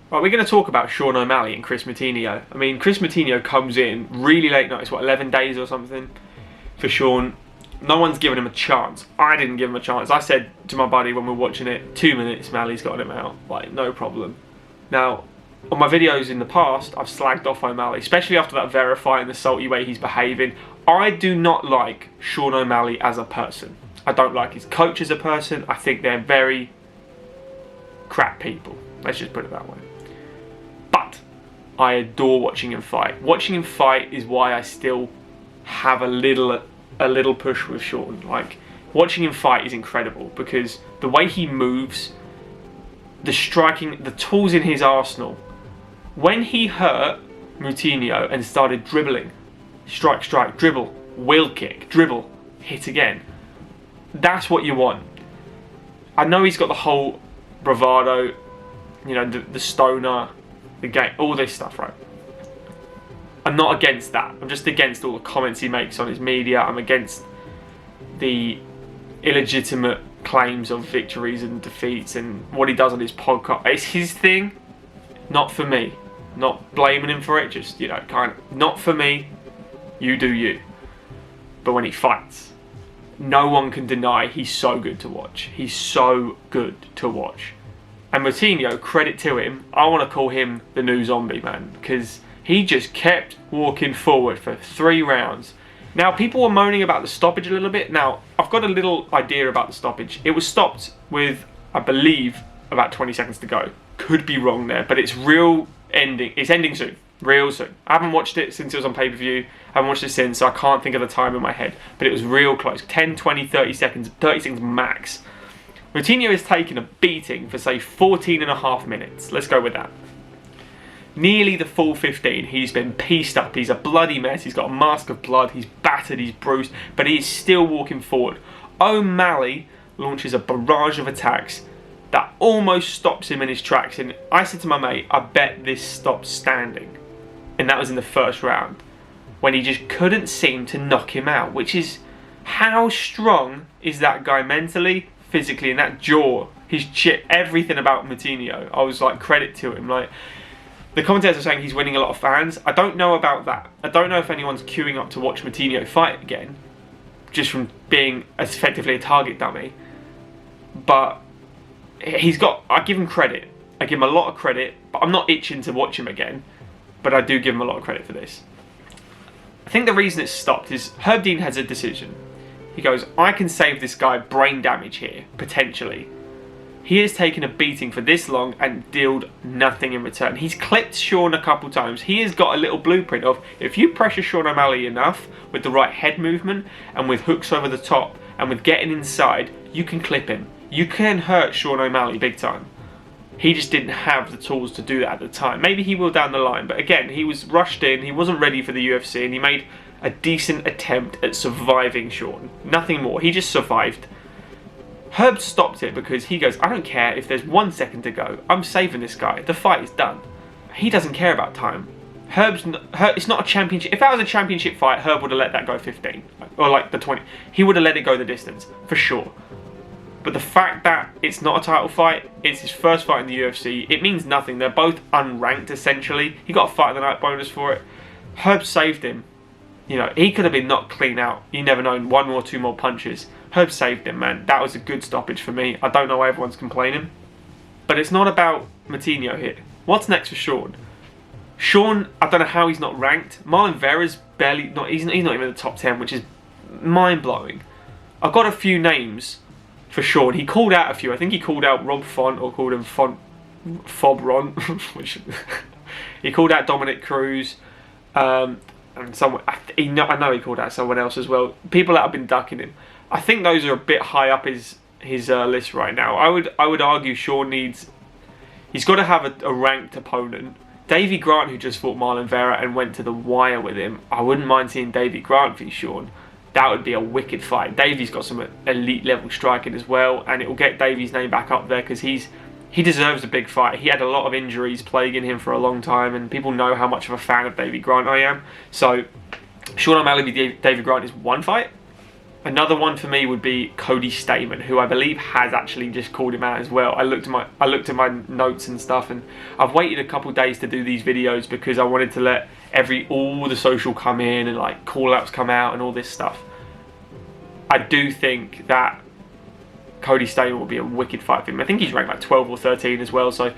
Right, we're going to talk about Sean O'Malley and Kris Moutinho. I mean, Kris Moutinho comes in really late notice, what, 11 days or something for Sean. No one's given him a chance. I didn't give him a chance. I said to my buddy when we were watching it, 2 minutes, Malley's got him out. Like, no problem. Now, on my videos in the past, I've slagged off O'Malley, especially after that Vera fight and the salty way he's behaving. I do not like Sean O'Malley as a person. I don't like his coach as a person. I think they're very crap people. Let's just put it that way. But I adore watching him fight. Watching him fight is why I still have a little push with Sean. Like, watching him fight is incredible because the way he moves, the striking, the tools in his arsenal. When he hurt Moutinho and started dribbling, strike, strike, dribble, wheel kick, dribble, hit again, that's what you want. I know he's got the whole bravado, you know, the stoner, the game, all this stuff, right? I'm not against that. I'm just against all the comments he makes on his media. I'm against the illegitimate claims of victories and defeats and what he does on his podcast. It's his thing, not for me. Not blaming him for it, just, you know, kind of, not for me, you do you. But when he fights, no one can deny he's so good to watch. He's so good to watch. And Moutinho, credit to him, I want to call him the new zombie, man, because he just kept walking forward for 3 rounds. Now, people were moaning about the stoppage a little bit. Now, I've got a little idea about the stoppage. It was stopped with, I believe, about 20 seconds to go. Could be wrong there, but it's ending soon, real soon. I haven't watched it since it was on pay-per-view. I haven't watched it since, so I can't think of the time in my head. But it was real close, 10, 20, 30 seconds, 30 seconds max. Moutinho has taken a beating for, say, 14 and a half minutes. Let's go with that. Nearly the full 15. He's been pieced up. He's a bloody mess. He's got a mask of blood. He's battered. He's bruised. But he's still walking forward. O'Malley launches a barrage of attacks that almost stops him in his tracks. And I said to my mate, I bet this stops standing. And that was in the first round, when he just couldn't seem to knock him out. Which is, how strong is that guy mentally, physically, and that jaw, his chip, everything about Moutinho. I was like, credit to him. Like, the commentators are saying he's winning a lot of fans. I don't know about that. I don't know if anyone's queuing up to watch Moutinho fight again, just from being as effectively a target dummy. But he's got, I give him credit. I give him a lot of credit, but I'm not itching to watch him again. But I do give him a lot of credit for this. I think the reason it's stopped is Herb Dean has a decision. He goes, I can save this guy brain damage here, potentially. He has taken a beating for this long and dealt nothing in return. He's clipped Sean a couple times. He has got a little blueprint of, if you pressure Sean O'Malley enough with the right head movement and with hooks over the top and with getting inside, you can clip him. You can hurt Sean O'Malley big time. He just didn't have the tools to do that at the time. Maybe he will down the line, but again, he was rushed in, he wasn't ready for the UFC, and he made a decent attempt at surviving Sean. Nothing more, he just survived. Herb stopped it because he goes, I don't care if there's 1 second to go, I'm saving this guy, the fight is done. He doesn't care about time. It's not a championship. If that was a championship fight, Herb would have let that go 15, or like the 20. He would have let it go the distance, for sure. But the fact that it's not a title fight, it's his first fight in the UFC, it means nothing. They're both unranked, essentially. He got a fight of the night bonus for it. Herb saved him. You know, he could have been knocked clean out. You never know, 1 or 2 more punches. Herb saved him, man. That was a good stoppage for me. I don't know why everyone's complaining. But it's not about Moutinho here. What's next for Sean? Sean, I don't know how he's not ranked. Marlon Vera's barely, he's not even in the top 10, which is mind-blowing. I've got a few names for Sean. He called out a few. I think he called out Rob Font, or called him Fobron, which he called out Dominic Cruz, and someone. I know he called out someone else as well. People that have been ducking him. I think those are a bit high up his list right now. I would argue Sean he's got to have a ranked opponent. Davey Grant, who just fought Marlon Vera and went to the wire with him, I wouldn't mind seeing Davey Grant v Sean. That would be a wicked fight. Davey's got some elite level striking as well, and it will get Davey's name back up there because he deserves a big fight. He had a lot of injuries plaguing him for a long time, and people know how much of a fan of Davey Grant I am. So Sean O'Malley v Davey Grant is one fight. Another one for me would be Cody Stamann, who I believe has actually just called him out as well. I looked at my notes and stuff, and I've waited a couple days to do these videos because I wanted to let all the social come in and like call outs come out and all this stuff. I do think that Cody Stamann will be a wicked fight for him. I think he's ranked like 12 or 13 as well, so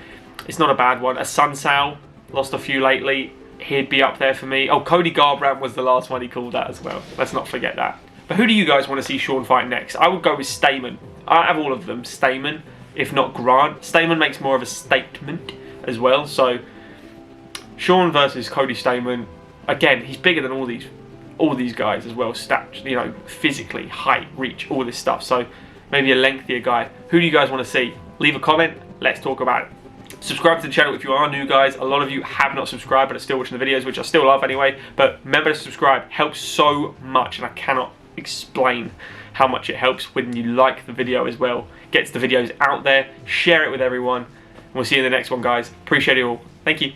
it's not a bad one. A Sun Sal, lost a few lately, he'd be up there for me. Oh, Cody Garbrandt was the last one he called that as well. Let's not forget that. But who do you guys want to see Sean fight next? I would go with Stamann. I have all of them. Stamann, if not Grant. Stamann makes more of a statement as well. So Sean versus Cody Stamann. Again, he's bigger than all these guys as well. You know, physically, height, reach, all this stuff. So maybe a lengthier guy. Who do you guys want to see? Leave a comment. Let's talk about it. Subscribe to the channel if you are new, guys. A lot of you have not subscribed but are still watching the videos, which I still love anyway. But remember to subscribe. Helps so much, and I cannot explain how much it helps when you like the video as well. Gets the videos out there. Share it with everyone. We'll see you in the next one, guys. Appreciate it all. Thank you.